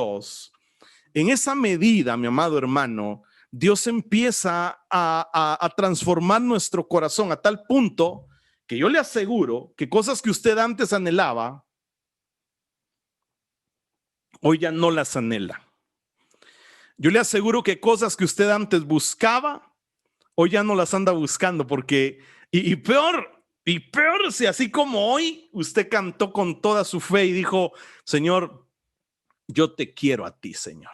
Dios, en esa medida, mi amado hermano, Dios empieza a transformar nuestro corazón a tal punto que yo le aseguro que cosas que usted antes anhelaba, hoy ya no las anhela. Yo le aseguro que cosas que usted antes buscaba, hoy ya no las anda buscando, porque, y peor si así como hoy usted cantó con toda su fe y dijo, Señor, yo te quiero a ti, Señor.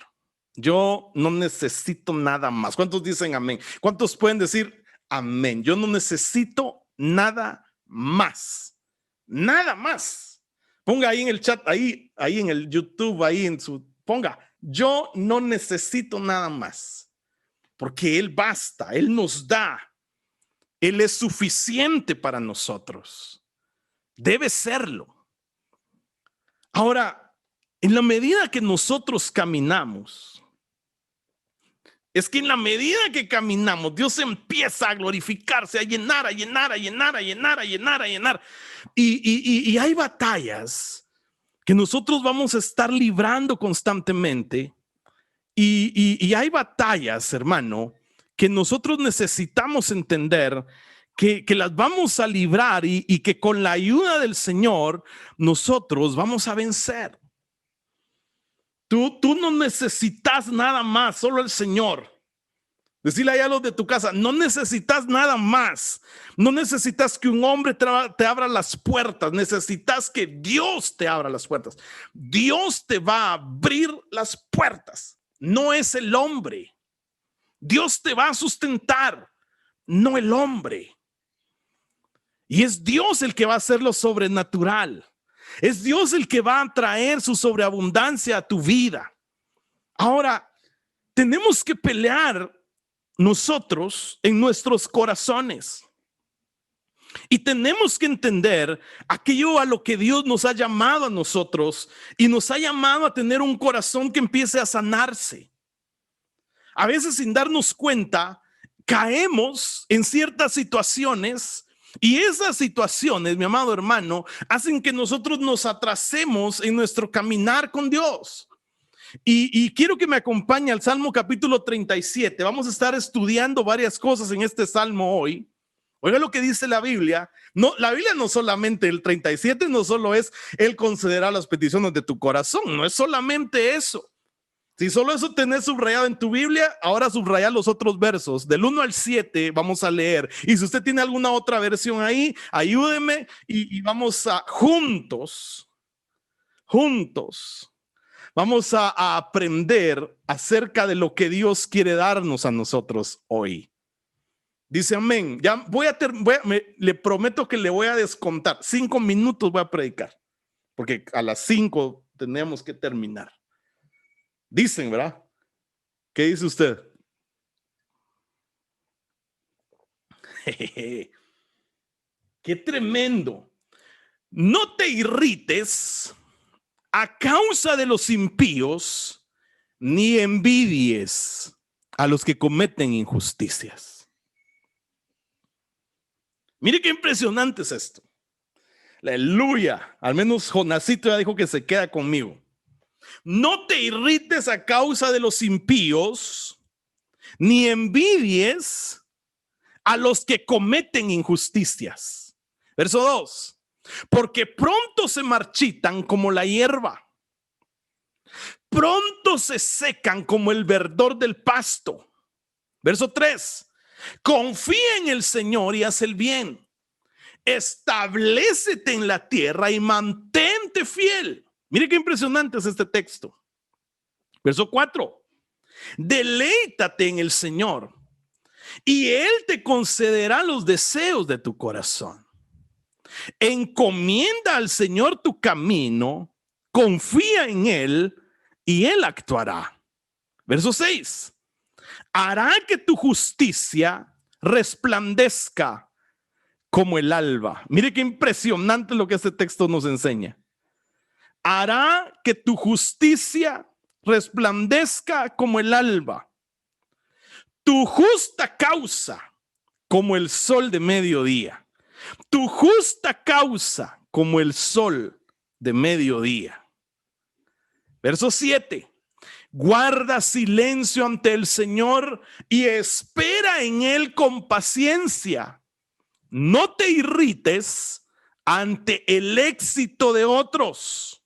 Yo no necesito nada más. ¿Cuántos dicen amén? ¿Cuántos pueden decir amén? Yo no necesito nada más. Nada más. Ponga ahí en el chat, ahí en el YouTube, ponga, yo no necesito nada más. Porque Él basta, Él nos da. Él es suficiente para nosotros. Debe serlo. Ahora, en la medida que nosotros caminamos, es que en la medida que caminamos, Dios empieza a glorificarse, a llenar, a llenar, a llenar, a llenar, a llenar, a llenar. Y hay batallas que nosotros vamos a estar librando constantemente. Y hay batallas, hermano, que nosotros necesitamos entender que las vamos a librar y que con la ayuda del Señor nosotros vamos a vencer. Tú no necesitas nada más, solo el Señor. Decirle allá a los de tu casa, no necesitas nada más. No necesitas que un hombre te abra las puertas. Necesitas que Dios te abra las puertas. Dios te va a abrir las puertas. No es el hombre. Dios te va a sustentar, no el hombre. Y es Dios el que va a hacer lo sobrenatural. Es Dios el que va a traer su sobreabundancia a tu vida. Ahora, tenemos que pelear nosotros en nuestros corazones. Y tenemos que entender aquello a lo que Dios nos ha llamado a nosotros y nos ha llamado a tener un corazón que empiece a sanarse. A veces sin darnos cuenta, caemos en ciertas situaciones y esas situaciones, mi amado hermano, hacen que nosotros nos atrasemos en nuestro caminar con Dios. Y quiero que me acompañe al Salmo capítulo 37. Vamos a estar estudiando varias cosas en este Salmo hoy. Oiga lo que dice la Biblia. No, la Biblia no solamente el 37, no solo es Él concederá las peticiones de tu corazón, no es solamente eso. Si solo eso tenés subrayado en tu Biblia, ahora subraya los otros versos. Del 1 al 7 vamos a leer. Y si usted tiene alguna otra versión ahí, ayúdeme y vamos a juntos, vamos a aprender acerca de lo que Dios quiere darnos a nosotros hoy. Dice amén. Ya le prometo que le voy a descontar. 5 minutos voy a predicar, porque a las 5 tenemos que terminar. Dicen, ¿verdad? ¿Qué dice usted? Qué tremendo. No te irrites a causa de los impíos, ni envidies a los que cometen injusticias. Mire qué impresionante es esto. Aleluya. Al menos Jonasito ya dijo que se queda conmigo. No te irrites a causa de los impíos, ni envidies a los que cometen injusticias. Verso 2. Porque pronto se marchitan como la hierba, pronto se secan como el verdor del pasto. Verso 3. Confía en el Señor y haz el bien. Establécete en la tierra y mantente fiel. Mire qué impresionante es este texto. Verso 4. Deleítate en el Señor y Él te concederá los deseos de tu corazón. Encomienda al Señor tu camino, confía en Él y Él actuará. Verso 6. Hará que tu justicia resplandezca como el alba. Mire qué impresionante lo que este texto nos enseña. Hará que tu justicia resplandezca como el alba, tu justa causa como el sol de mediodía, tu justa causa como el sol de mediodía. Verso 7. Guarda silencio ante el Señor y espera en Él con paciencia. No te irrites ante el éxito de otros,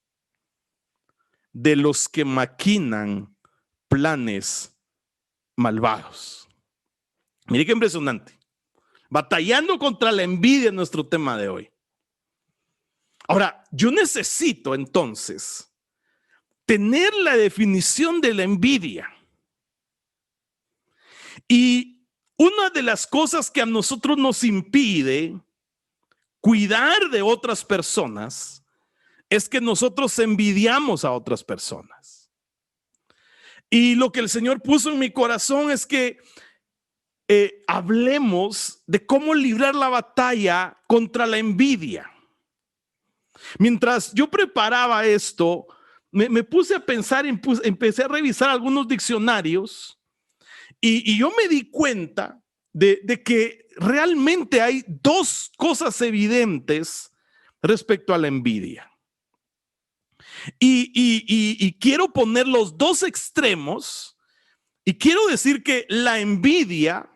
de los que maquinan planes malvados. Mire qué impresionante. Batallando contra la envidia es nuestro tema de hoy. Ahora, yo necesito entonces tener la definición de la envidia. Y una de las cosas que a nosotros nos impide cuidar de otras personas es que nosotros envidiamos a otras personas. Y lo que el Señor puso en mi corazón es que hablemos de cómo librar la batalla contra la envidia. Mientras yo preparaba esto, me puse a pensar, empecé a revisar algunos diccionarios y yo me di cuenta de que realmente hay dos cosas evidentes respecto a la envidia. Y quiero poner los dos extremos y quiero decir que la envidia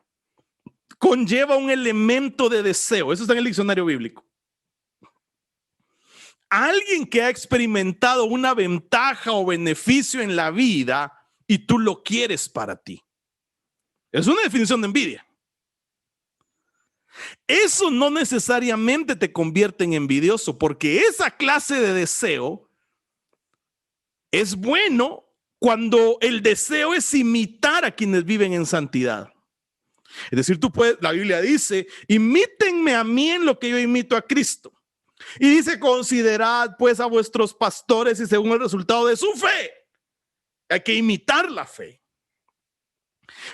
conlleva un elemento de deseo. Eso está en el diccionario bíblico. Alguien que ha experimentado una ventaja o beneficio en la vida y tú lo quieres para ti. Es una definición de envidia. Eso no necesariamente te convierte en envidioso, porque esa clase de deseo es bueno cuando el deseo es imitar a quienes viven en santidad. Es decir, la Biblia dice, imítenme a mí en lo que yo imito a Cristo. Y dice, considerad pues a vuestros pastores y según el resultado de su fe. Hay que imitar la fe.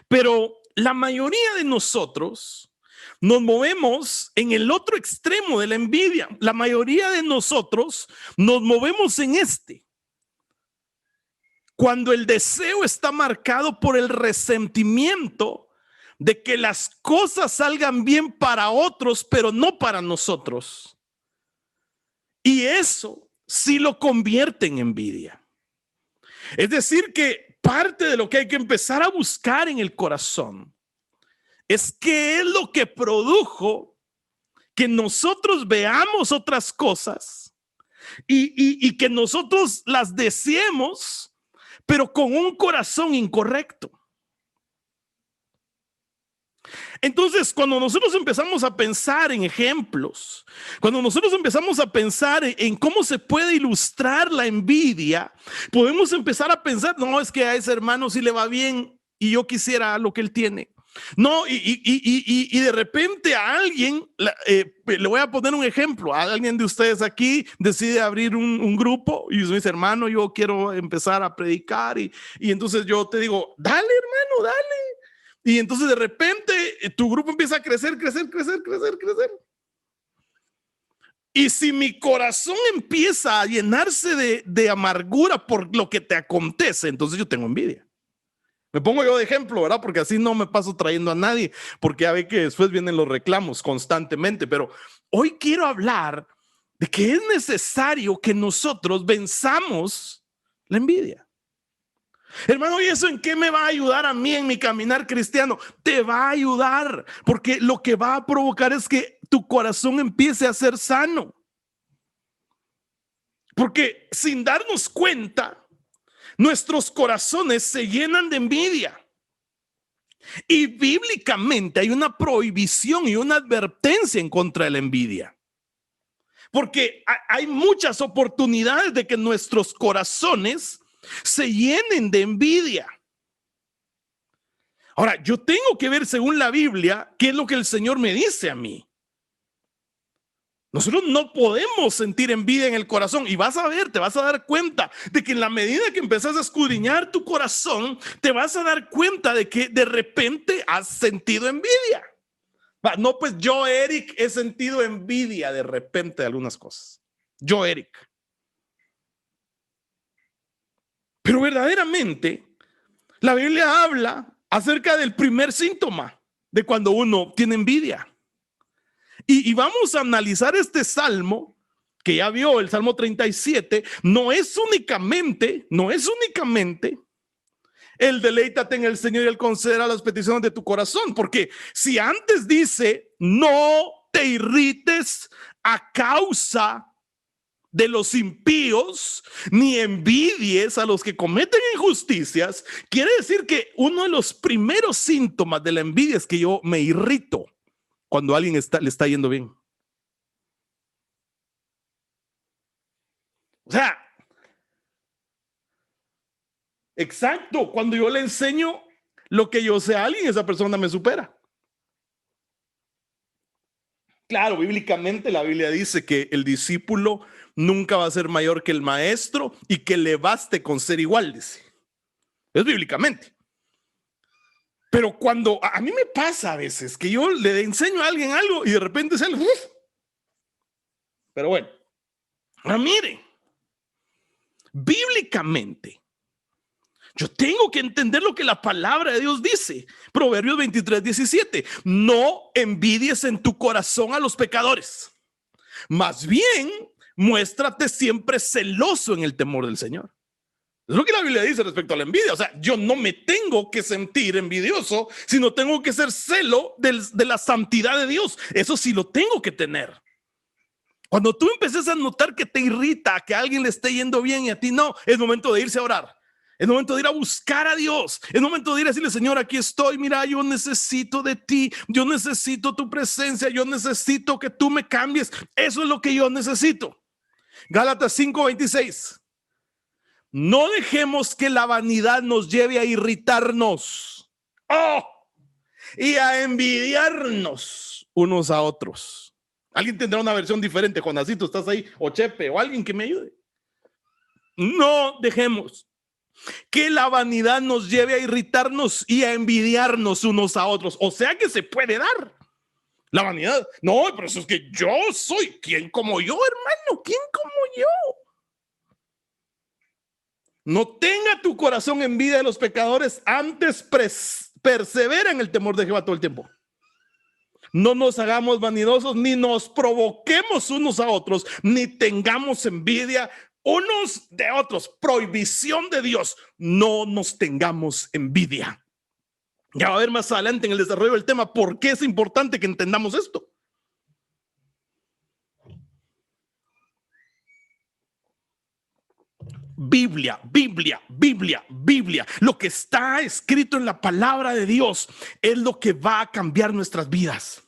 Pero la mayoría de nosotros nos movemos en el otro extremo de la envidia. La mayoría de nosotros nos movemos en este. Cuando el deseo está marcado por el resentimiento de que las cosas salgan bien para otros, pero no para nosotros. Y eso sí lo convierte en envidia. Es decir, que parte de lo que hay que empezar a buscar en el corazón es qué es lo que produjo que nosotros veamos otras cosas y que nosotros las deseemos, pero con un corazón incorrecto. Entonces, cuando nosotros empezamos a pensar en ejemplos, cuando nosotros empezamos a pensar en cómo se puede ilustrar la envidia, podemos empezar a pensar, no, es que a ese hermano sí le va bien y yo quisiera lo que él tiene. No, y de repente a alguien, le voy a poner un ejemplo, a alguien de ustedes aquí decide abrir un grupo y dice, hermano, yo quiero empezar a predicar y entonces yo te digo, dale hermano, dale. Y entonces de repente tu grupo empieza a crecer. Y si mi corazón empieza a llenarse de amargura por lo que te acontece, entonces yo tengo envidia. Me pongo yo de ejemplo, ¿verdad? Porque así no me paso trayendo a nadie, porque ya ve que después vienen los reclamos constantemente. Pero hoy quiero hablar de que es necesario que nosotros venzamos la envidia. Hermano, ¿y eso en qué me va a ayudar a mí en mi caminar cristiano? Te va a ayudar, porque lo que va a provocar es que tu corazón empiece a ser sano. Porque sin darnos cuenta, nuestros corazones se llenan de envidia. Y bíblicamente hay una prohibición y una advertencia en contra de la envidia. Porque hay muchas oportunidades de que nuestros corazones se llenen de envidia. Ahora, yo tengo que ver según la Biblia qué es lo que el Señor me dice a mí. Nosotros no podemos sentir envidia en el corazón y vas a ver, te vas a dar cuenta de que en la medida que empiezas a escudriñar tu corazón, te vas a dar cuenta de que de repente has sentido envidia. No, pues yo, Eric, he sentido envidia de repente de algunas cosas. Yo, Eric. Pero verdaderamente la Biblia habla acerca del primer síntoma de cuando uno tiene envidia. Y vamos a analizar este salmo que ya vio, el Salmo 37. No es únicamente el deleítate en el Señor y Él concederá las peticiones de tu corazón. Porque si antes dice, no te irrites a causa de los impíos, ni envidies a los que cometen injusticias, quiere decir que uno de los primeros síntomas de la envidia es que yo me irrito cuando a alguien le está yendo bien. O sea, exacto, cuando yo le enseño lo que yo sé a alguien, esa persona me supera. Claro, bíblicamente la Biblia dice que el discípulo nunca va a ser mayor que el maestro y que le baste con ser igual, dice. Es bíblicamente. Pero cuando a mí me pasa a veces que yo le enseño a alguien algo y de repente sale, ¡uf! Pero bueno, mire, bíblicamente yo tengo que entender lo que la palabra de Dios dice. Proverbios 23:17. No envidies en tu corazón a los pecadores. Más bien, muéstrate siempre celoso en el temor del Señor. Es lo que la Biblia dice respecto a la envidia. O sea, yo no me tengo que sentir envidioso, sino tengo que ser celo de la santidad de Dios. Eso sí lo tengo que tener. Cuando tú empiezas a notar que te irrita que a alguien le esté yendo bien y a ti no, es momento de irse a orar. Es momento de ir a buscar a Dios. Es momento de ir a decirle, Señor, aquí estoy. Mira, yo necesito de ti. Yo necesito tu presencia. Yo necesito que tú me cambies. Eso es lo que yo necesito. Gálatas 5:26. No dejemos que la vanidad nos lleve a irritarnos y a envidiarnos unos a otros. Alguien tendrá una versión diferente. Jonasito, ¿estás ahí? O Chepe, o alguien que me ayude. No dejemos que la vanidad nos lleve a irritarnos y a envidiarnos unos a otros. O sea que se puede dar la vanidad. No, pero eso es que yo soy. ¿Quién como yo, hermano? ¿Quién como yo? No tenga tu corazón envidia de los pecadores, antes persevera en el temor de Jehová todo el tiempo. No nos hagamos vanidosos, ni nos provoquemos unos a otros, ni tengamos envidia unos de otros. Prohibición de Dios, no nos tengamos envidia. Ya va a ver más adelante en el desarrollo del tema por qué es importante que entendamos esto. Biblia, Biblia, Biblia, Biblia. Lo que está escrito en la palabra de Dios es lo que va a cambiar nuestras vidas.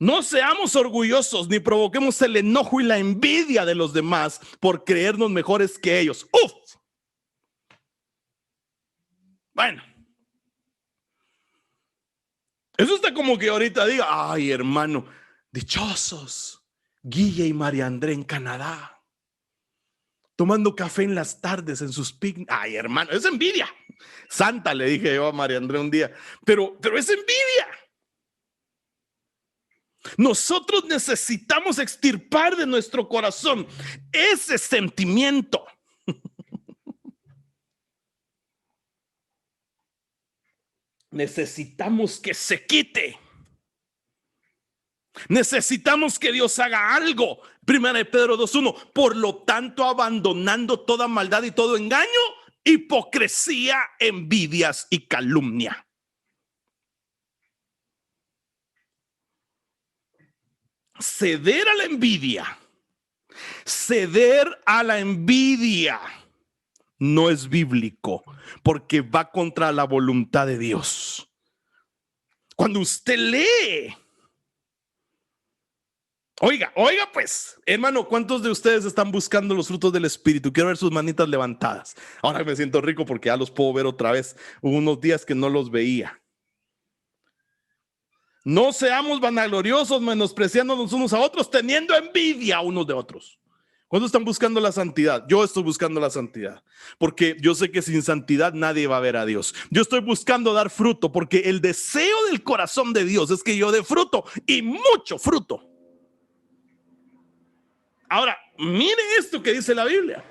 No seamos orgullosos ni provoquemos el enojo y la envidia de los demás por creernos mejores que ellos. ¡Uf! Bueno, eso está como que ahorita diga, ay, hermano, dichosos Guille y María André en Canadá, tomando café en las tardes en sus picnics. Ay, hermano, es envidia. Santa, le dije yo a María André un día, pero es envidia. Nosotros necesitamos extirpar de nuestro corazón ese sentimiento. Necesitamos que se quite. Necesitamos que Dios haga algo. Primera de Pedro 2:1. Por lo tanto, abandonando toda maldad y todo engaño, hipocresía, envidias y calumnia. Ceder a la envidia, ceder a la envidia no es bíblico, porque va contra la voluntad de Dios. Cuando usted lee, oiga pues, hermano, ¿cuántos de ustedes están buscando los frutos del Espíritu? Quiero ver sus manitas levantadas. Ahora me siento rico porque ya los puedo ver otra vez. Hubo unos días que no los veía. No seamos vanagloriosos, menospreciándonos unos a otros, teniendo envidia unos de otros. ¿Cuántos están buscando la santidad? Yo estoy buscando la santidad, porque yo sé que sin santidad nadie va a ver a Dios. Yo estoy buscando dar fruto, porque el deseo del corazón de Dios es que yo dé fruto, y mucho fruto. Ahora, mire esto que dice la Biblia.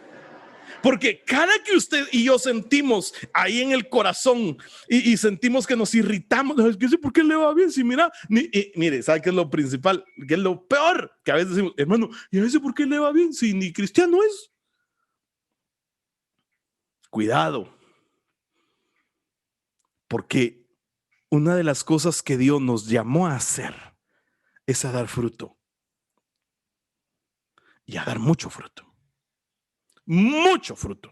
Porque cada que usted y yo sentimos ahí en el corazón y sentimos que nos irritamos, es que ¿por qué le va bien? Si mira, mire, ¿sabe qué es lo principal? ¿Qué es lo peor? Que a veces decimos, hermano, ¿y a veces por qué le va bien? Si ni cristiano es. Cuidado. Porque una de las cosas que Dios nos llamó a hacer es a dar fruto. Y a dar mucho fruto. Mucho fruto.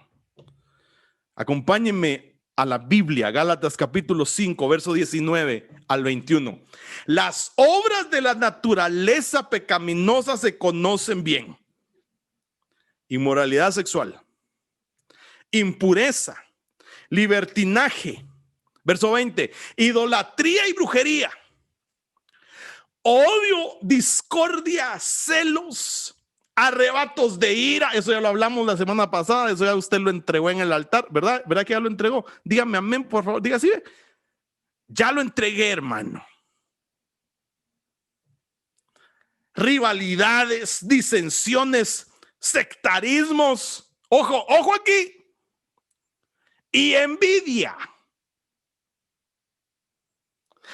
Acompáñenme a la Biblia, Gálatas capítulo 5, verso 19 al 21. Las obras de la naturaleza pecaminosa se conocen bien. Inmoralidad sexual, impureza, libertinaje, verso 20, idolatría y brujería, odio, discordia, celos, arrebatos de ira. Eso ya lo hablamos la semana pasada, eso ya usted lo entregó en el altar, ¿verdad? ¿Verdad que ya lo entregó? Dígame amén, por favor, diga así. Ya lo entregué, hermano. Rivalidades, disensiones, sectarismos, ojo aquí, y envidia.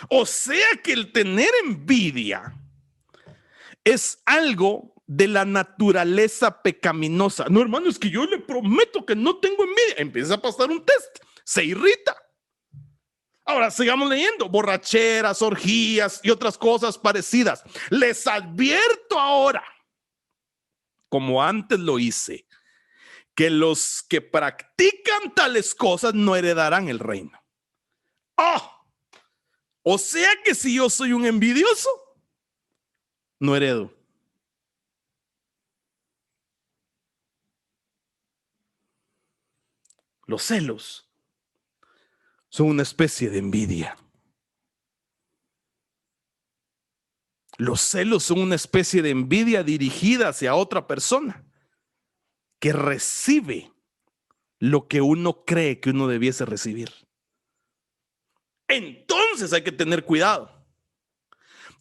O sea que el tener envidia es algo de la naturaleza pecaminosa. No, hermano, es que yo le prometo que no tengo envidia. Empieza a pasar un test, se irrita. Ahora sigamos leyendo: borracheras, orgías y otras cosas parecidas. Les advierto ahora, como antes lo hice, que los que practican tales cosas no heredarán el reino. O sea que si yo soy un envidioso, no heredo. Los celos son una especie de envidia. Los celos son una especie de envidia dirigida hacia otra persona que recibe lo que uno cree que uno debiese recibir. Entonces hay que tener cuidado.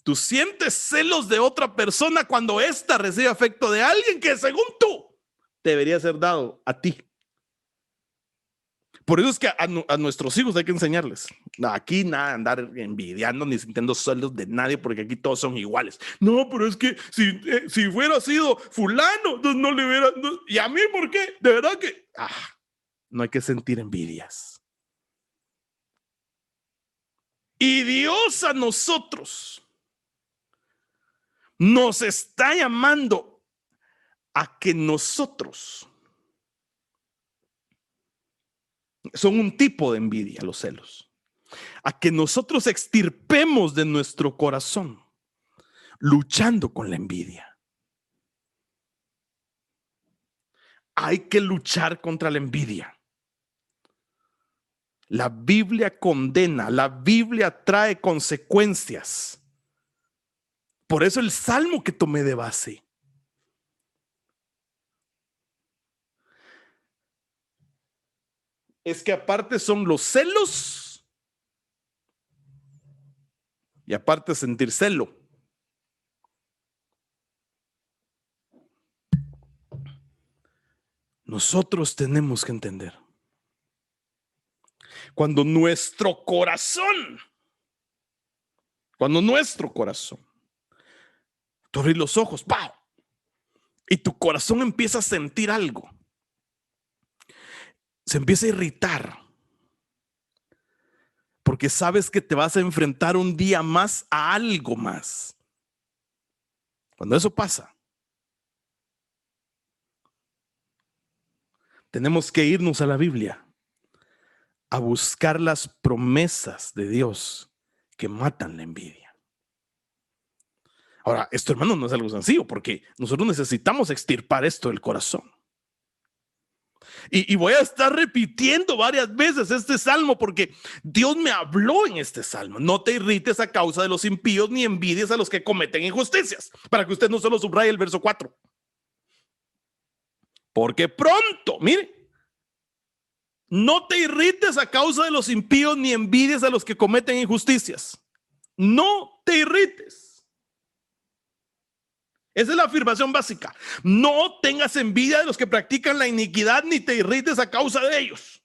Tú sientes celos de otra persona cuando ésta recibe afecto de alguien que según tú debería ser dado a ti. Por eso es que a nuestros hijos hay que enseñarles. Aquí nada, andar envidiando ni sintiendo celos de nadie, porque aquí todos son iguales. No, pero es que si hubiera sido fulano, no le hubiera... No, ¿y a mí por qué? De verdad que... no hay que sentir envidias. Y Dios a nosotros nos está llamando a que nosotros... Son un tipo de envidia los celos. A que nosotros extirpemos de nuestro corazón, luchando con la envidia. Hay que luchar contra la envidia. La Biblia condena, la Biblia trae consecuencias. Por eso el salmo que tomé de base. Es que aparte son los celos y aparte sentir celo. Nosotros tenemos que entender. Cuando nuestro corazón, tú abres los ojos, ¡pau! Y tu corazón empieza a sentir algo. Se empieza a irritar. Porque sabes que te vas a enfrentar un día más a algo más. Cuando eso pasa, tenemos que irnos a la Biblia a buscar las promesas de Dios que matan la envidia. Ahora, esto, hermano, no es algo sencillo, porque nosotros necesitamos extirpar esto del corazón. Y voy a estar repitiendo varias veces este salmo, porque Dios me habló en este salmo. No te irrites a causa de los impíos, ni envidies a los que cometen injusticias. Para que usted no solo subraye el verso 4. Porque pronto, mire, no te irrites a causa de los impíos, ni envidies a los que cometen injusticias. No te irrites. Esa es la afirmación básica. No tengas envidia de los que practican la iniquidad, ni te irrites a causa de ellos.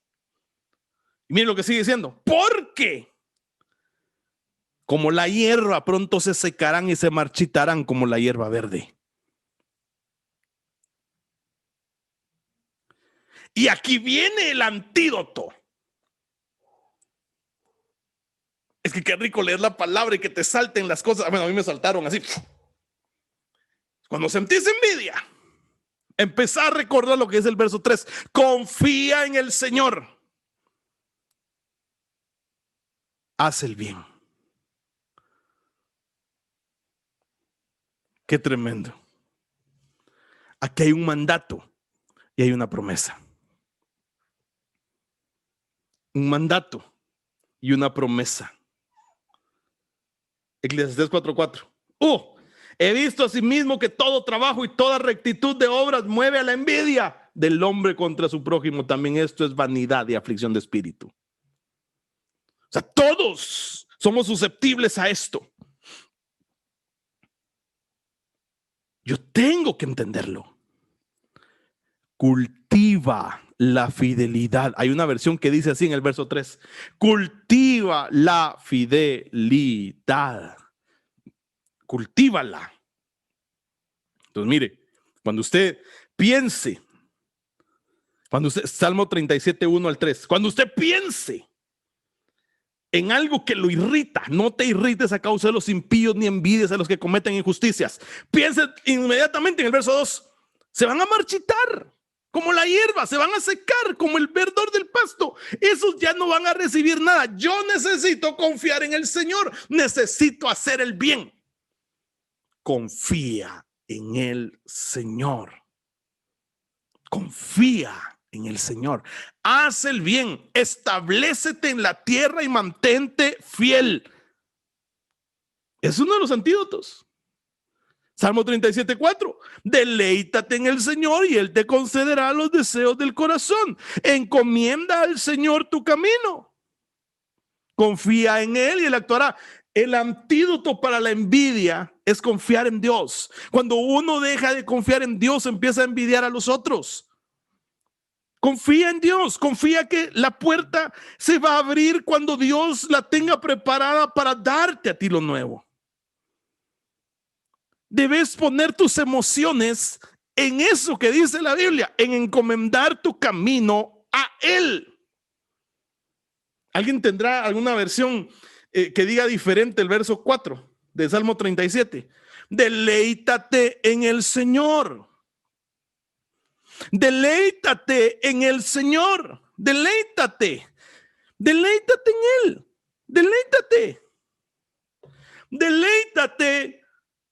Y miren lo que sigue diciendo. Porque como la hierba pronto se secarán y se marchitarán como la hierba verde. Y aquí viene el antídoto. que qué rico leer la palabra y que te salten las cosas. Bueno, a mí me saltaron así. Cuando sentís envidia, empezá a recordar lo que es el verso 3. Confía en el Señor. Haz el bien. Qué tremendo. Aquí hay un mandato y hay una promesa. Un mandato y una promesa. Eclesiastés 4:4. He visto asimismo que todo trabajo y toda rectitud de obras mueve a la envidia del hombre contra su prójimo. También esto es vanidad y aflicción de espíritu. O sea, todos somos susceptibles a esto. Yo tengo que entenderlo. Cultiva la fidelidad. Hay una versión que dice así en el verso 3. Cultiva la fidelidad. Cultívala. Entonces, mire, cuando usted piense, Salmo 37:1-3, cuando usted piense en algo que lo irrita, no te irrites a causa de los impíos ni envidies a los que cometen injusticias. Piense inmediatamente en el verso 2. Se van a marchitar como la hierba, se van a secar como el verdor del pasto. Esos ya no van a recibir nada. Yo necesito confiar en el Señor. Necesito hacer el bien. Confía en el Señor. Confía en el Señor. Haz el bien. Establécete en la tierra y mantente fiel. Es uno de los antídotos. Salmo 37:4. Deleítate en el Señor y Él te concederá los deseos del corazón. Encomienda al Señor tu camino. Confía en Él y Él actuará. El antídoto para la envidia es confiar en Dios. Cuando uno deja de confiar en Dios, empieza a envidiar a los otros. Confía en Dios, confía que la puerta se va a abrir cuando Dios la tenga preparada para darte a ti lo nuevo. Debes poner tus emociones en eso que dice la Biblia, en encomendar tu camino a Él. ¿Alguien tendrá alguna versión que diga diferente el verso 4 de Salmo 37? Deleítate en el Señor. Deleítate en el Señor. Deleítate. Deleítate en Él. Deleítate. Deleítate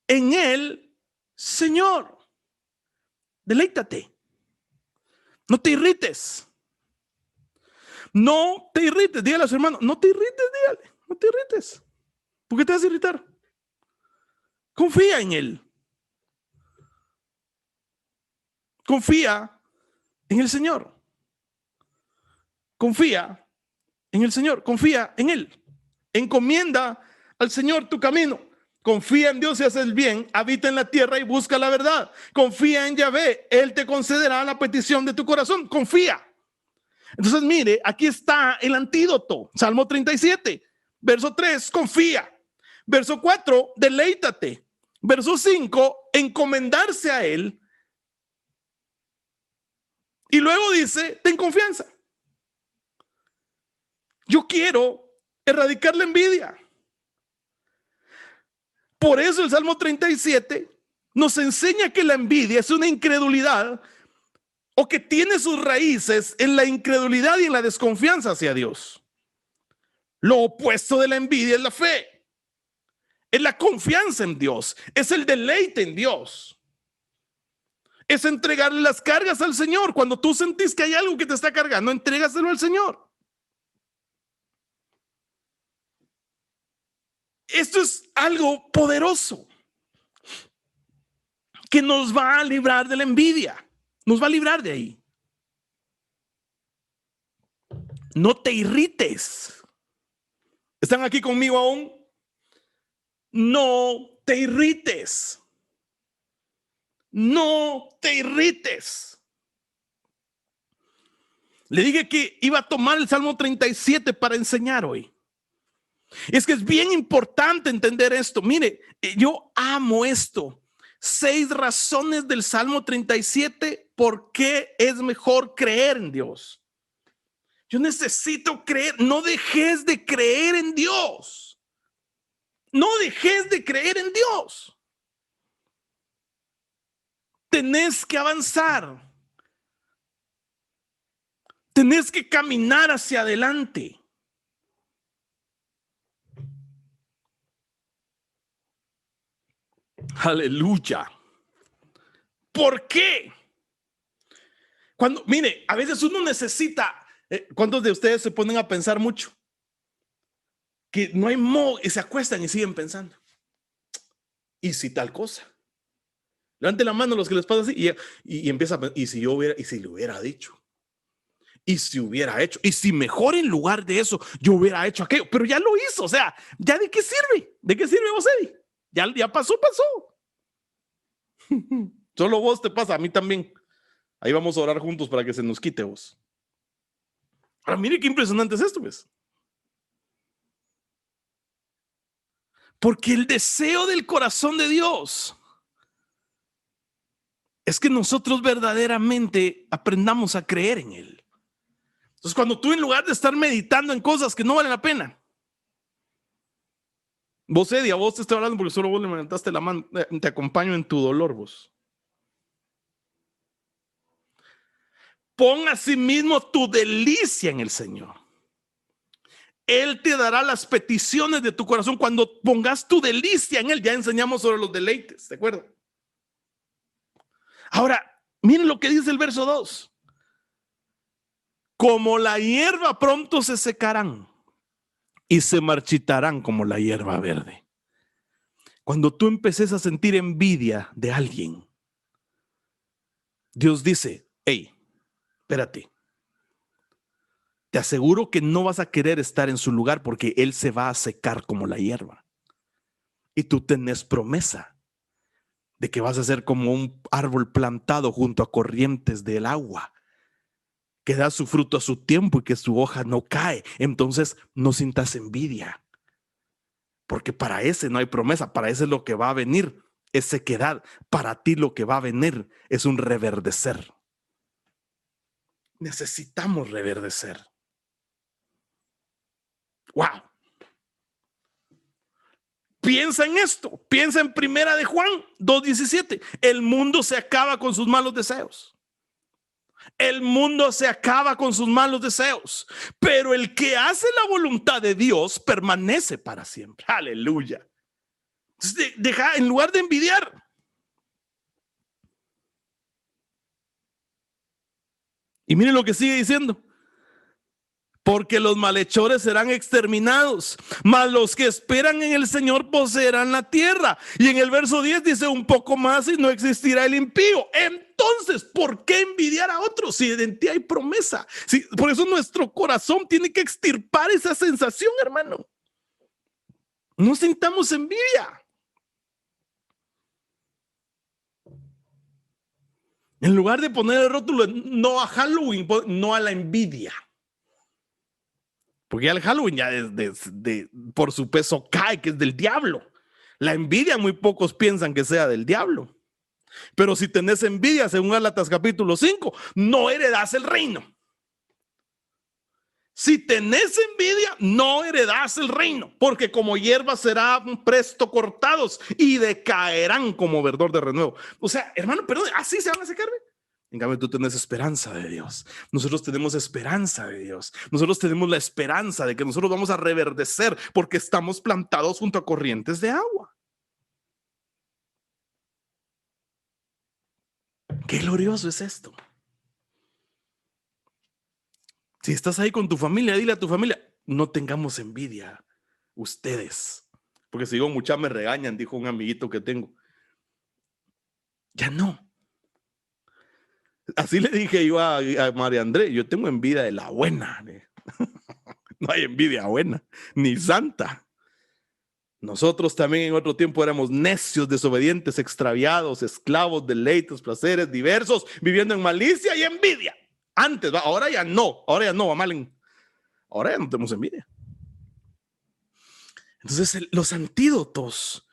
en el Señor. Deleítate. No te irrites. No te irrites. Dígale a su hermano, no te irrites, dígale. No te irrites. ¿Por qué te vas a irritar? Confía en Él. Confía en el Señor. Confía en el Señor. Confía en Él. Encomienda al Señor tu camino. Confía en Dios y haz el bien. Habita en la tierra y busca la verdad. Confía en Yahvé. Él te concederá la petición de tu corazón. Confía. Entonces, mire, aquí está el antídoto. Salmo 37, verso 3, confía. Verso 4, deleítate. Verso 5, encomendarse a Él. Y luego dice, ten confianza. Yo quiero erradicar la envidia. Por eso el Salmo 37 nos enseña que la envidia es una incredulidad o que tiene sus raíces en la incredulidad y en la desconfianza hacia Dios. Lo opuesto de la envidia es la fe, es la confianza en Dios, es el deleite en Dios, es entregarle las cargas al Señor. Cuando tú sentís que hay algo que te está cargando, entrégaselo al Señor. Esto es algo poderoso que nos va a librar de la envidia. Nos va a librar de ahí. No te irrites. ¿Están aquí conmigo aún? No te irrites. No te irrites. Le dije que iba a tomar el Salmo 37 para enseñar hoy. Es que es bien importante entender esto. Mire, yo amo esto. 6 razones del Salmo 37 por qué es mejor creer en Dios. Yo necesito creer. No dejes de creer en Dios. No dejes de creer en Dios. Tenés que avanzar. Tenés que caminar hacia adelante. Aleluya. ¿Por qué? Cuando, mire, a veces uno necesita, ¿cuántos de ustedes se ponen a pensar mucho? Que no hay modo y se acuestan y siguen pensando. ¿Y si tal cosa? Levanten la mano los que les pasa así y empieza a pensar, ¿y si yo hubiera, y si le hubiera dicho? ¿Y si hubiera hecho? ¿Y si mejor en lugar de eso yo hubiera hecho aquello? Pero ya lo hizo, o sea, ¿ya de qué sirve? ¿De qué sirve vos, Eddie? Ya pasó. Solo vos te pasa, a mí también. Ahí vamos a orar juntos para que se nos quite vos. Ahora, mire qué impresionante es esto, pues. Porque el deseo del corazón de Dios es que nosotros verdaderamente aprendamos a creer en Él. Entonces, cuando tú en lugar de estar meditando en cosas que no valen la pena, vos, Eddie, a vos te estoy hablando porque solo vos le levantaste la mano, te acompaño en tu dolor, vos. Pon a sí mismo tu delicia en el Señor. Él te dará las peticiones de tu corazón cuando pongas tu delicia en Él. Ya enseñamos sobre los deleites, ¿de acuerdo? Ahora, miren lo que dice el verso 2. Como la hierba pronto se secarán y se marchitarán como la hierba verde. Cuando tú empeces a sentir envidia de alguien, Dios dice, hey, espérate. Te aseguro que no vas a querer estar en su lugar porque Él se va a secar como la hierba. Y tú tenés promesa de que vas a ser como un árbol plantado junto a corrientes del agua, que da su fruto a su tiempo y que su hoja no cae. Entonces no sientas envidia, porque para ese no hay promesa, para ese lo que va a venir es sequedad. Para ti lo que va a venir es un reverdecer. Necesitamos reverdecer. Wow. Piensa en esto, piensa en Primera de Juan 2:17. El mundo se acaba con sus malos deseos. El mundo se acaba con sus malos deseos, pero el que hace la voluntad de Dios permanece para siempre. Aleluya. Entonces, deja, en lugar de envidiar. Y miren lo que sigue diciendo. Porque los malhechores serán exterminados, mas los que esperan en el Señor poseerán la tierra. Y en el verso 10 dice un poco más y no existirá el impío. Entonces, ¿por qué envidiar a otros si en ti hay promesa? Sí, por eso nuestro corazón tiene que extirpar esa sensación, hermano. No sintamos envidia. En lugar de poner el rótulo no a Halloween, no a la envidia. Porque ya el Halloween ya por su peso cae, que es del diablo. La envidia muy pocos piensan que sea del diablo. Pero si tenés envidia, según Gálatas capítulo 5, no heredás el reino. Si tenés envidia, no heredás el reino, porque como hierba serán presto cortados y decaerán como verdor de renuevo. O sea, hermano, perdón, ¿así se van a secar? En cambio, tú tienes esperanza de Dios. Nosotros tenemos esperanza de Dios. Nosotros tenemos la esperanza de que nosotros vamos a reverdecer porque estamos plantados junto a corrientes de agua. Qué glorioso es esto. Si estás ahí con tu familia, dile a tu familia, no tengamos envidia, ustedes. Porque si digo mucha me regañan, dijo un amiguito que tengo. Ya no. Así le dije yo a María André, yo tengo envidia de la buena. No hay envidia buena, ni santa. Nosotros también en otro tiempo éramos necios, desobedientes, extraviados, esclavos, deleites, placeres diversos, viviendo en malicia y envidia. Antes, ahora ya no, Malen. Ahora ya no tenemos envidia. Entonces los antídotos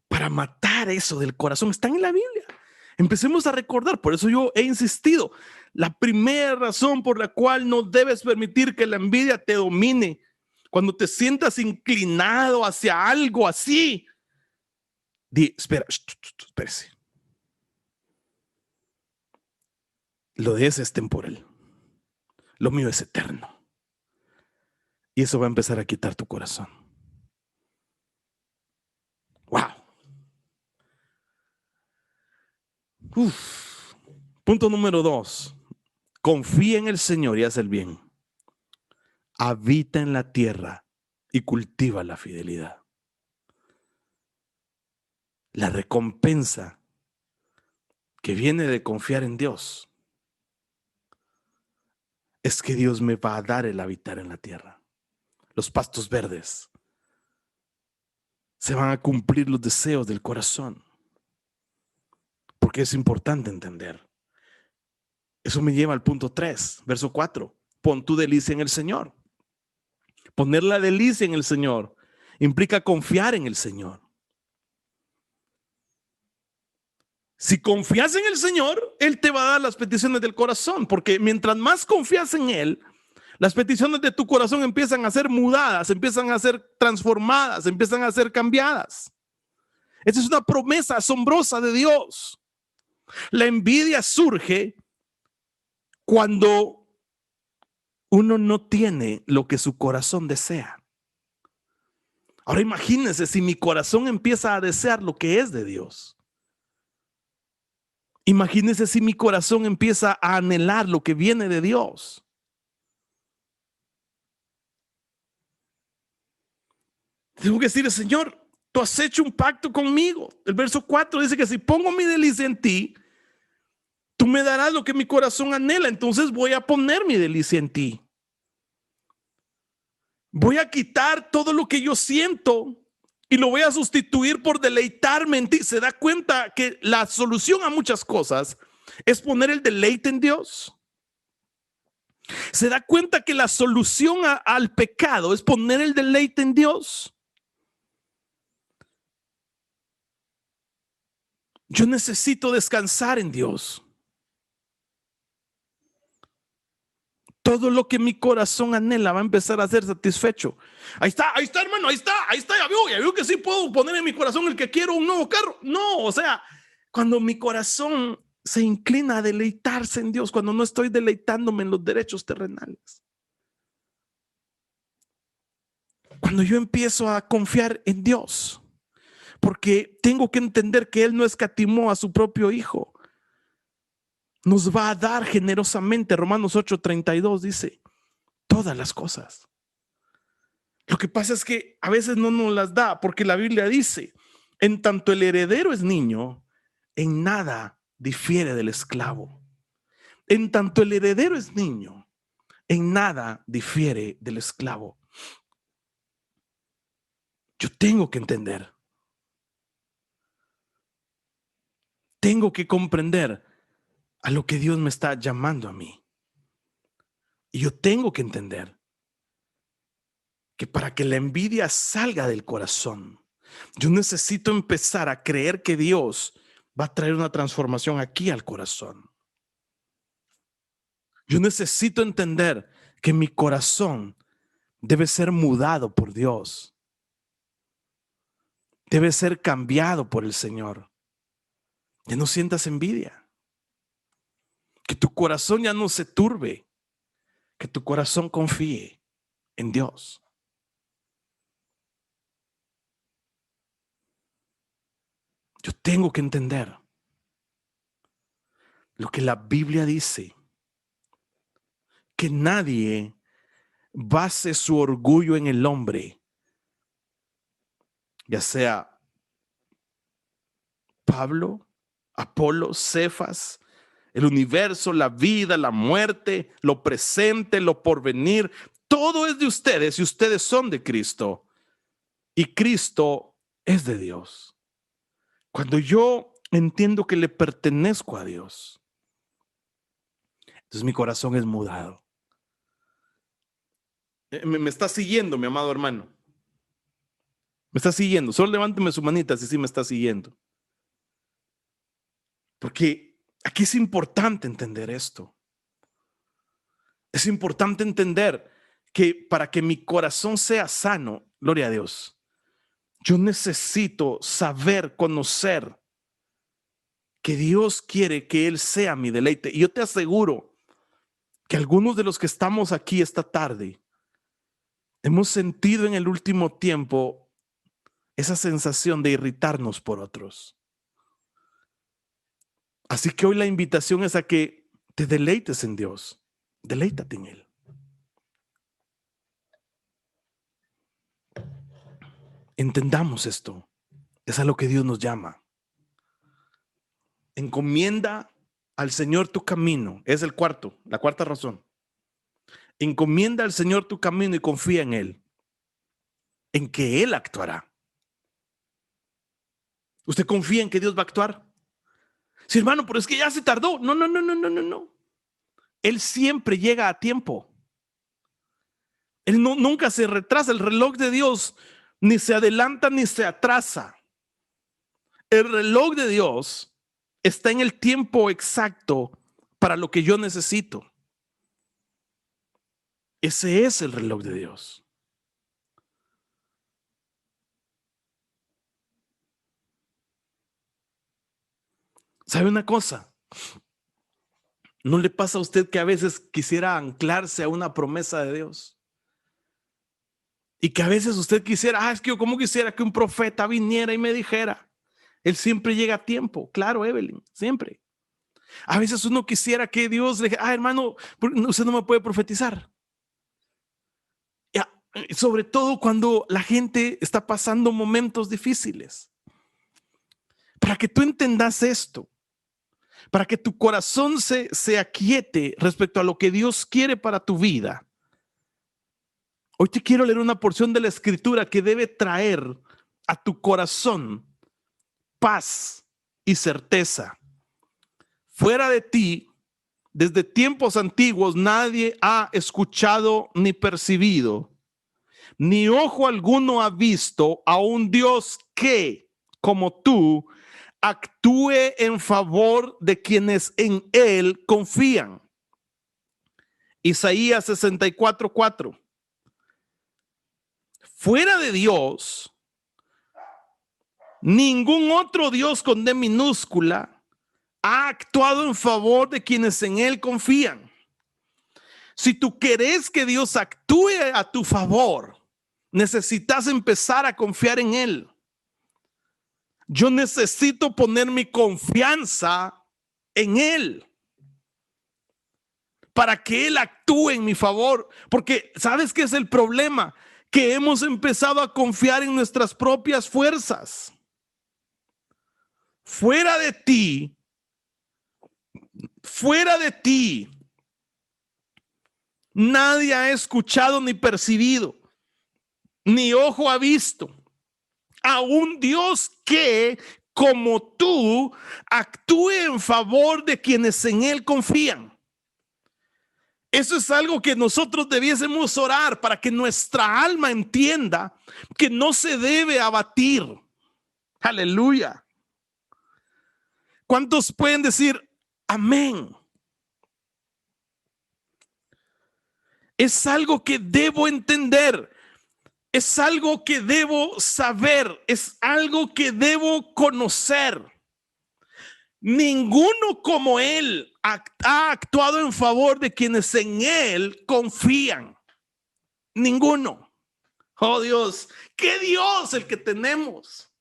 para matar eso del corazón están en la Biblia. Empecemos a recordar, por eso yo he insistido, la primera razón por la cual no debes permitir que la envidia te domine Cuando te sientas inclinado hacia algo así, di, espera, espérese. Lo de ese es temporal. Lo mío es eterno. Y eso va a empezar a quitar tu corazón. Wow. Uf. Punto número 2. Confía en el Señor y haz el bien. Habita en la tierra y cultiva la fidelidad. La recompensa que viene de confiar en Dios es que Dios me va a dar el habitar en la tierra. Los pastos verdes. Se van a cumplir los deseos del corazón. Porque es importante entender. Eso me lleva al punto 3, verso 4. Pon tu delicia en el Señor. Poner la delicia en el Señor implica confiar en el Señor. Si confías en el Señor, Él te va a dar las peticiones del corazón, porque mientras más confías en Él, las peticiones de tu corazón empiezan a ser mudadas, empiezan a ser transformadas, empiezan a ser cambiadas. Esa es una promesa asombrosa de Dios. La envidia surge cuando uno no tiene lo que su corazón desea. Ahora imagínense si mi corazón empieza a desear lo que es de Dios. Imagínense si mi corazón empieza a anhelar lo que viene de Dios. Tengo que decirle, Señor, tú has hecho un pacto conmigo. El verso 4 dice que si pongo mi delicia en ti, tú me darás lo que mi corazón anhela. Entonces voy a poner mi delicia en ti. Voy a quitar todo lo que yo siento y lo voy a sustituir por deleitarme en ti. ¿Se da cuenta que la solución a muchas cosas es poner el deleite en Dios? ¿Se da cuenta que la solución al pecado es poner el deleite en Dios? Yo necesito descansar en Dios. Todo lo que mi corazón anhela va a empezar a ser satisfecho. Ahí está, hermano, ahí está, ya vio que sí puedo poner en mi corazón el que quiero un nuevo carro. No, o sea, cuando mi corazón se inclina a deleitarse en Dios, cuando no estoy deleitándome en los derechos terrenales. Cuando yo empiezo a confiar en Dios, porque tengo que entender que Él no escatimó a su propio Hijo. Nos va a dar generosamente. Romanos 8:32 dice, todas las cosas. Lo que pasa es que a veces no nos las da, porque la Biblia dice, en tanto el heredero es niño, en nada difiere del esclavo. En tanto el heredero es niño, en nada difiere del esclavo. Yo tengo que entender. Tengo que comprender a lo que Dios me está llamando a mí. Y yo tengo que entender que para que la envidia salga del corazón, yo necesito empezar a creer que Dios va a traer una transformación aquí al corazón. Yo necesito entender que mi corazón debe ser mudado por Dios. Debe ser cambiado por el Señor. Que no sientas envidia. Que tu corazón ya no se turbe. Que tu corazón confíe en Dios. Yo tengo que entender lo que la Biblia dice. Que nadie base su orgullo en el hombre, ya sea Pablo, Apolo, Cefas, el universo, la vida, la muerte, lo presente, lo porvenir. Todo es de ustedes y ustedes son de Cristo. Y Cristo es de Dios. Cuando yo entiendo que le pertenezco a Dios, entonces mi corazón es mudado. ¿Me está siguiendo, mi amado hermano? ¿Me está siguiendo? Solo levánteme su manita si sí me está siguiendo. Porque aquí es importante entender esto. Es importante entender que para que mi corazón sea sano, gloria a Dios, yo necesito saber, conocer que Dios quiere que Él sea mi deleite. Y yo te aseguro que algunos de los que estamos aquí esta tarde hemos sentido en el último tiempo esa sensación de irritarnos por otros. Así que hoy la invitación es a que te deleites en Dios. Deleítate en Él. Entendamos esto. Es a lo que Dios nos llama. Encomienda al Señor tu camino. Es la cuarta razón. Encomienda al Señor tu camino y confía en Él, en que Él actuará. ¿Usted confía en que Dios va a actuar? Sí, hermano, pero es que ya se tardó. No. Él siempre llega a tiempo. Él nunca se retrasa. El reloj de Dios ni se adelanta ni se atrasa. El reloj de Dios está en el tiempo exacto para lo que yo necesito. Ese es el reloj de Dios. ¿Sabe una cosa? ¿No le pasa a usted que a veces quisiera anclarse a una promesa de Dios? Y que a veces usted quisiera, es que yo como quisiera que un profeta viniera y me dijera. Él siempre llega a tiempo. Claro, Evelyn, siempre. A veces uno quisiera que Dios le dijera, hermano, usted no me puede profetizar. Sobre todo cuando la gente está pasando momentos difíciles. Para que tú entendas esto, para que tu corazón se aquiete respecto a lo que Dios quiere para tu vida. Hoy te quiero leer una porción de la escritura que debe traer a tu corazón paz y certeza. Fuera de ti, desde tiempos antiguos, nadie ha escuchado ni percibido, ni ojo alguno ha visto a un Dios que, como tú, actúe en favor de quienes en Él confían. Isaías 64:4. Fuera de Dios, ningún otro Dios con D minúscula ha actuado en favor de quienes en Él confían. Si tú querés que Dios actúe a tu favor, necesitas empezar a confiar en Él. Yo necesito poner mi confianza en Él para que Él actúe en mi favor. Porque ¿sabes qué es el problema? Que hemos empezado a confiar en nuestras propias fuerzas. Fuera de ti, nadie ha escuchado ni percibido, ni ojo ha visto a un Dios que, como tú, actúe en favor de quienes en Él confían. Eso es algo que nosotros debiésemos orar para que nuestra alma entienda que no se debe abatir. Aleluya. ¿Cuántos pueden decir amén? Es algo que debo entender. Es algo que debo saber. Es algo que debo conocer. Ninguno como Él ha actuado en favor de quienes en Él confían. Ninguno. Oh Dios, qué Dios el que tenemos.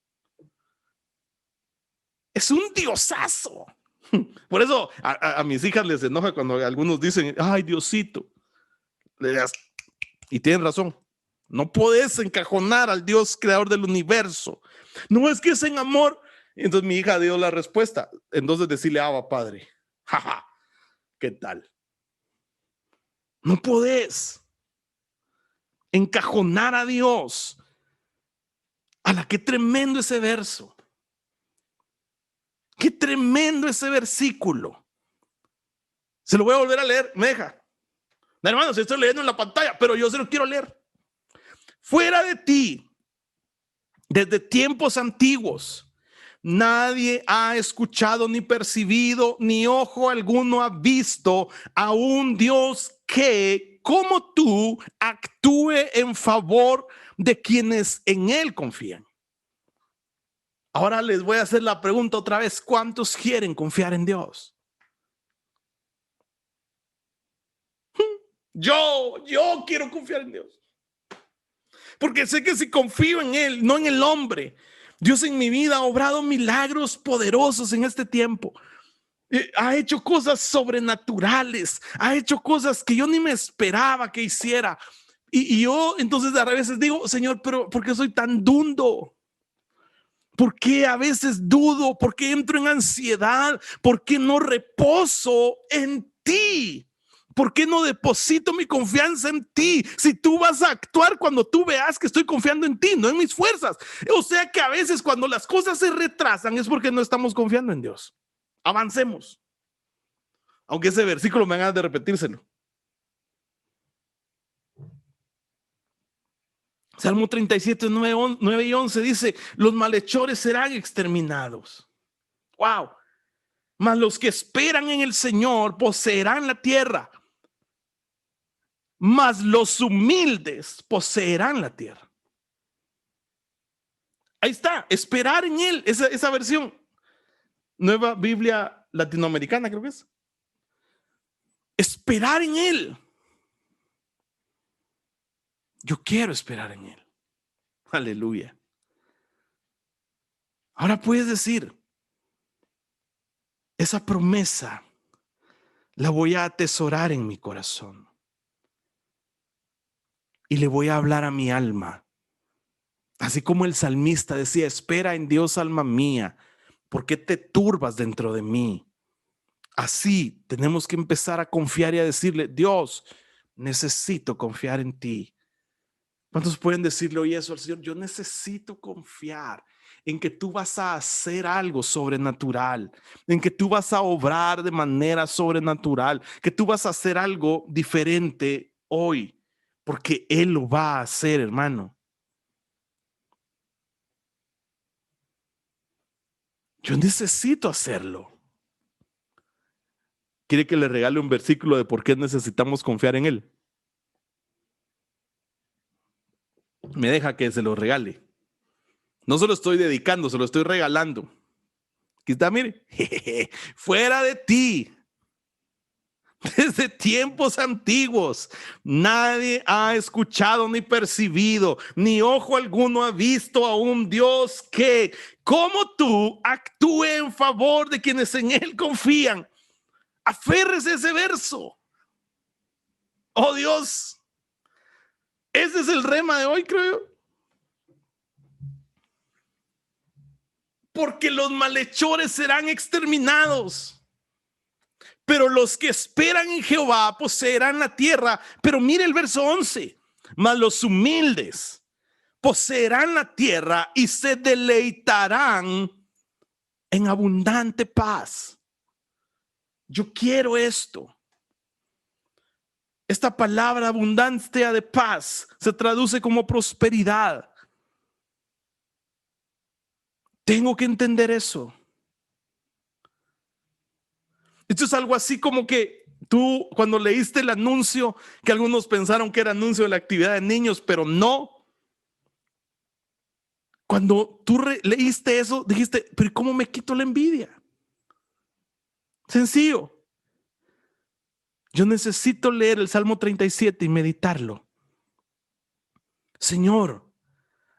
Es un diosazo. Por eso a mis hijas les enoja cuando algunos dicen, ay Diosito. Y tienen razón. No puedes encajonar al Dios creador del universo. No es que es en amor. Entonces mi hija dio la respuesta. Entonces decirle, Abba Padre. Jaja, ¿qué tal? No podés encajonar a Dios. Qué tremendo ese verso. Qué tremendo ese versículo. Se lo voy a volver a leer. Me deja. Hermano, se estoy leyendo en la pantalla, pero yo se lo quiero leer. Fuera de ti, desde tiempos antiguos, nadie ha escuchado ni percibido, ni ojo alguno ha visto a un Dios que, cómo tú actúe en favor de quienes en Él confían. Ahora les voy a hacer la pregunta otra vez. ¿Cuántos quieren confiar en Dios? Yo quiero confiar en Dios. Porque sé que si confío en Él, no en el hombre, Dios en mi vida ha obrado milagros poderosos en este tiempo. Ha hecho cosas sobrenaturales, ha hecho cosas que yo ni me esperaba que hiciera. Y yo entonces a veces digo, Señor, pero ¿por qué soy tan dundo? ¿Por qué a veces dudo? ¿Por qué entro en ansiedad? ¿Por qué no reposo en ti? ¿Por qué no deposito mi confianza en ti? Si tú vas a actuar cuando tú veas que estoy confiando en ti, no en mis fuerzas. O sea que a veces cuando las cosas se retrasan es porque no estamos confiando en Dios. Avancemos. Aunque ese versículo me haga de repetírselo. Salmo 37, 9 y 11 dice, los malhechores serán exterminados. Wow. Mas los que esperan en el Señor poseerán la tierra. Mas los humildes poseerán la tierra. Ahí está, esperar en Él, esa versión. Nueva Biblia Latinoamericana, creo que es. Esperar en Él. Yo quiero esperar en Él. Aleluya. Ahora puedes decir, esa promesa la voy a atesorar en mi corazón. Y le voy a hablar a mi alma. Así como el salmista decía, espera en Dios, alma mía, ¿por qué te turbas dentro de mí? Así tenemos que empezar a confiar y a decirle, Dios, necesito confiar en ti. ¿Cuántos pueden decirle hoy eso al Señor? Yo necesito confiar en que tú vas a hacer algo sobrenatural, en que tú vas a obrar de manera sobrenatural, que tú vas a hacer algo diferente hoy, porque Él lo va a hacer, hermano. Yo necesito hacerlo. ¿Quiere que le regale un versículo de por qué necesitamos confiar en Él? Me deja que se lo regale. No se lo estoy dedicando, se lo estoy regalando. Aquí está, mire. Fuera de ti. Desde tiempos antiguos, nadie ha escuchado ni percibido, ni ojo alguno ha visto a un Dios que, como tú, actúe en favor de quienes en Él confían. Aférrese ese verso. Oh Dios, ese es el rema de hoy, creo yo. Porque los malhechores serán exterminados, pero los que esperan en Jehová poseerán la tierra. Pero mire el verso 11, mas los humildes poseerán la tierra y se deleitarán en abundante paz. Yo quiero esto. Esta palabra abundancia de paz se traduce como prosperidad. Tengo que entender eso. Esto es algo así como que tú cuando leíste el anuncio, que algunos pensaron que era anuncio de la actividad de niños, pero no. Cuando tú leíste eso, dijiste, pero ¿cómo me quito la envidia? Sencillo. Yo necesito leer el Salmo 37 y meditarlo. Señor,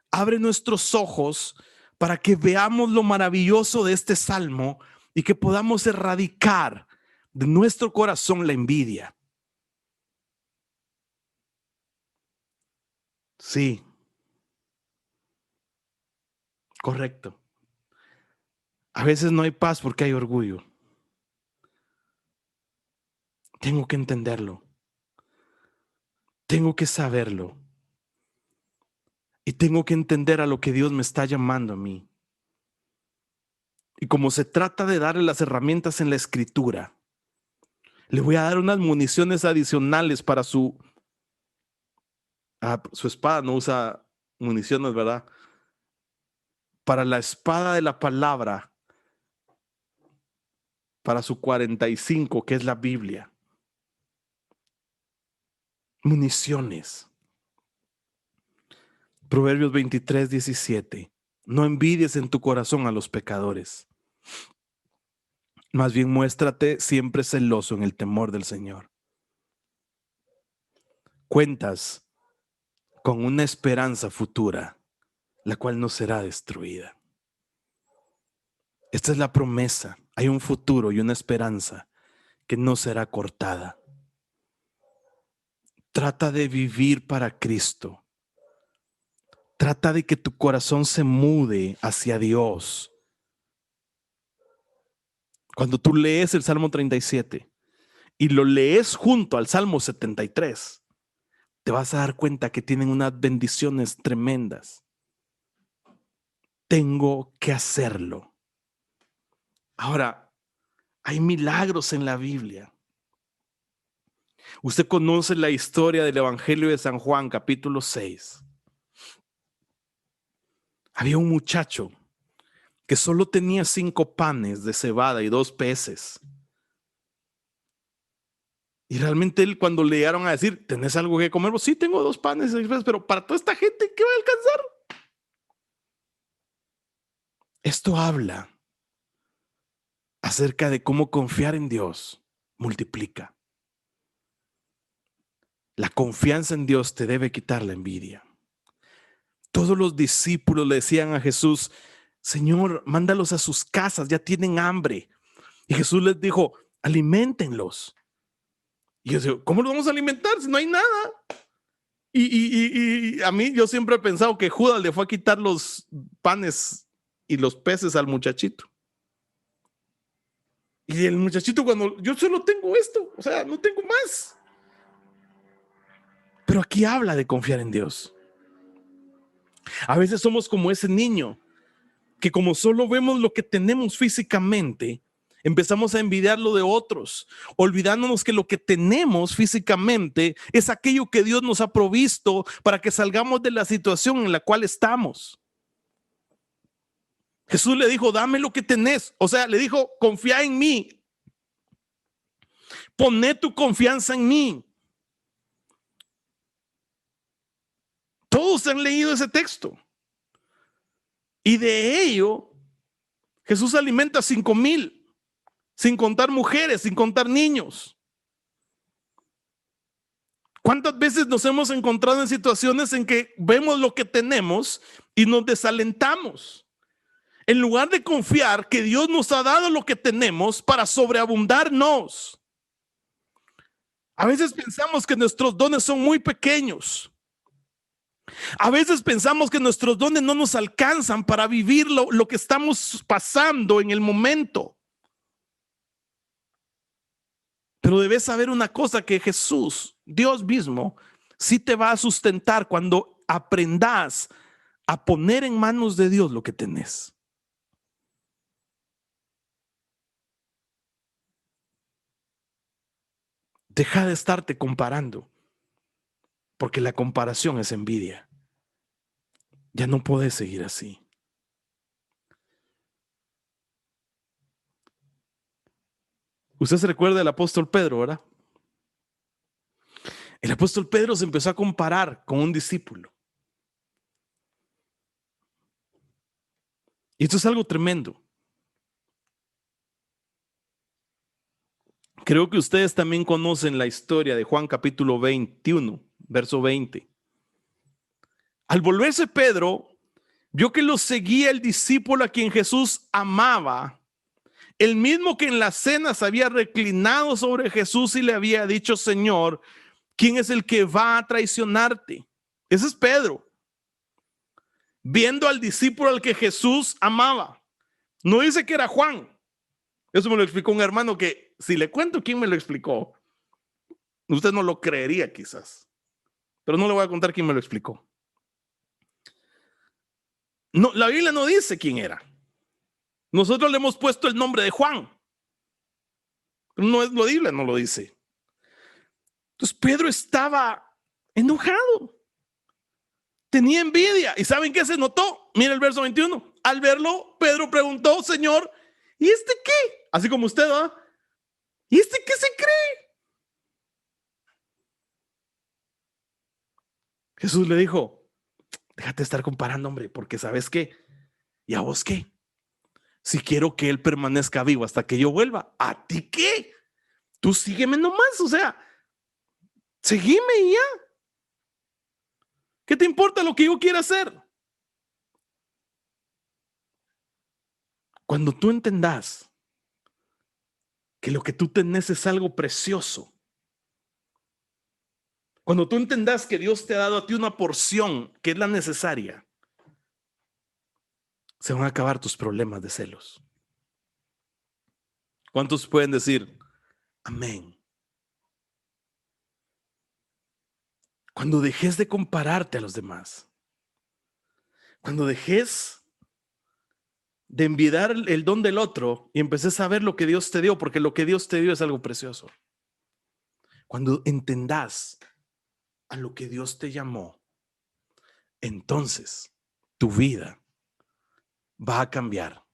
abre nuestros ojos para que veamos lo maravilloso de este salmo y que podamos erradicar de nuestro corazón la envidia. Sí, correcto. A veces no hay paz porque hay orgullo. Tengo que entenderlo. Tengo que saberlo. Y tengo que entender a lo que Dios me está llamando a mí. Y como se trata de darle las herramientas en la escritura, le voy a dar unas municiones adicionales para su espada. No usa municiones, ¿verdad? Para la espada de la palabra, para su 45, que es la Biblia. municiones. Proverbios 23:17. No envidies en tu corazón a los pecadores. Más bien muéstrate siempre celoso en el temor del Señor. Cuentas con una esperanza futura, la cual no será destruida. Esta es la promesa. Hay un futuro y una esperanza que no será cortada. Trata de vivir para Cristo. Trata de que tu corazón se mude hacia Dios. Cuando tú lees el Salmo 37 y lo lees junto al Salmo 73, te vas a dar cuenta que tienen unas bendiciones tremendas. Tengo que hacerlo. Ahora, hay milagros en la Biblia. Usted conoce la historia del Evangelio de San Juan, capítulo 6. Había un muchacho que solo tenía 5 panes de cebada y 2 peces. Y realmente él, cuando le llegaron a decir, ¿tenés algo que comer? Pues sí, tengo 2 panes y 6 peces, pero para toda esta gente, ¿qué va a alcanzar? Esto habla acerca de cómo confiar en Dios multiplica. La confianza en Dios te debe quitar la envidia. Todos los discípulos le decían a Jesús, Señor, mándalos a sus casas, ya tienen hambre. Y Jesús les dijo, aliméntenlos. Y yo digo, ¿cómo los vamos a alimentar si no hay nada? Y a mí, yo siempre he pensado que Judas le fue a quitar los panes y los peces al muchachito. Y el muchachito, cuando yo solo tengo esto, o sea, no tengo más. Pero aquí habla de confiar en Dios. A veces somos como ese niño que como solo vemos lo que tenemos físicamente, empezamos a envidiar lo de otros, olvidándonos que lo que tenemos físicamente es aquello que Dios nos ha provisto para que salgamos de la situación en la cual estamos. Jesús le dijo, dame lo que tenés. O sea, le dijo, confía en mí. Poné tu confianza en mí. Todos han leído ese texto. Y de ello, Jesús alimenta a 5,000, sin contar mujeres, sin contar niños. ¿Cuántas veces nos hemos encontrado en situaciones en que vemos lo que tenemos y nos desalentamos? En lugar de confiar que Dios nos ha dado lo que tenemos para sobreabundarnos. A veces pensamos que nuestros dones son muy pequeños. A veces pensamos que nuestros dones no nos alcanzan para vivir lo que estamos pasando en el momento. Pero debes saber una cosa, que Jesús, Dios mismo, sí te va a sustentar cuando aprendas a poner en manos de Dios lo que tenés. Deja de estarte comparando, porque la comparación es envidia. Ya no puedes seguir así. Usted se recuerda del apóstol Pedro, ¿verdad? El apóstol Pedro se empezó a comparar con un discípulo. Y esto es algo tremendo. Creo que ustedes también conocen la historia de Juan capítulo 21, verso 20. Al volverse Pedro, vio que lo seguía el discípulo a quien Jesús amaba, el mismo que en la cena se había reclinado sobre Jesús y le había dicho, Señor, ¿quién es el que va a traicionarte? Ese es Pedro, viendo al discípulo al que Jesús amaba. No dice que era Juan. Eso me lo explicó un hermano que, si le cuento quién me lo explicó, usted no lo creería quizás, pero no le voy a contar quién me lo explicó. No, la Biblia no dice quién era. Nosotros le hemos puesto el nombre de Juan, pero no es la Biblia, no lo dice. Entonces Pedro estaba enojado, tenía envidia. ¿Y saben qué se notó? Mira el verso 21. Al verlo, Pedro preguntó, Señor, ¿y este qué? Así como usted, ¿ah? ¿Y este qué se cree? Jesús le dijo, déjate estar comparando, hombre, porque ¿sabes qué? ¿Y a vos qué? Si quiero que él permanezca vivo hasta que yo vuelva, ¿a ti qué? Tú sígueme nomás, o sea, seguime y ya. ¿Qué te importa lo que yo quiera hacer? Cuando tú entendas que lo que tú tenés es algo precioso, cuando tú entendas que Dios te ha dado a ti una porción que es la necesaria, se van a acabar tus problemas de celos. ¿Cuántos pueden decir amén? Cuando dejes de compararte a los demás, cuando dejes de envidiar el don del otro y empeces a ver lo que Dios te dio, porque lo que Dios te dio es algo precioso. Cuando entendas a lo que Dios te llamó, entonces tu vida va a cambiar.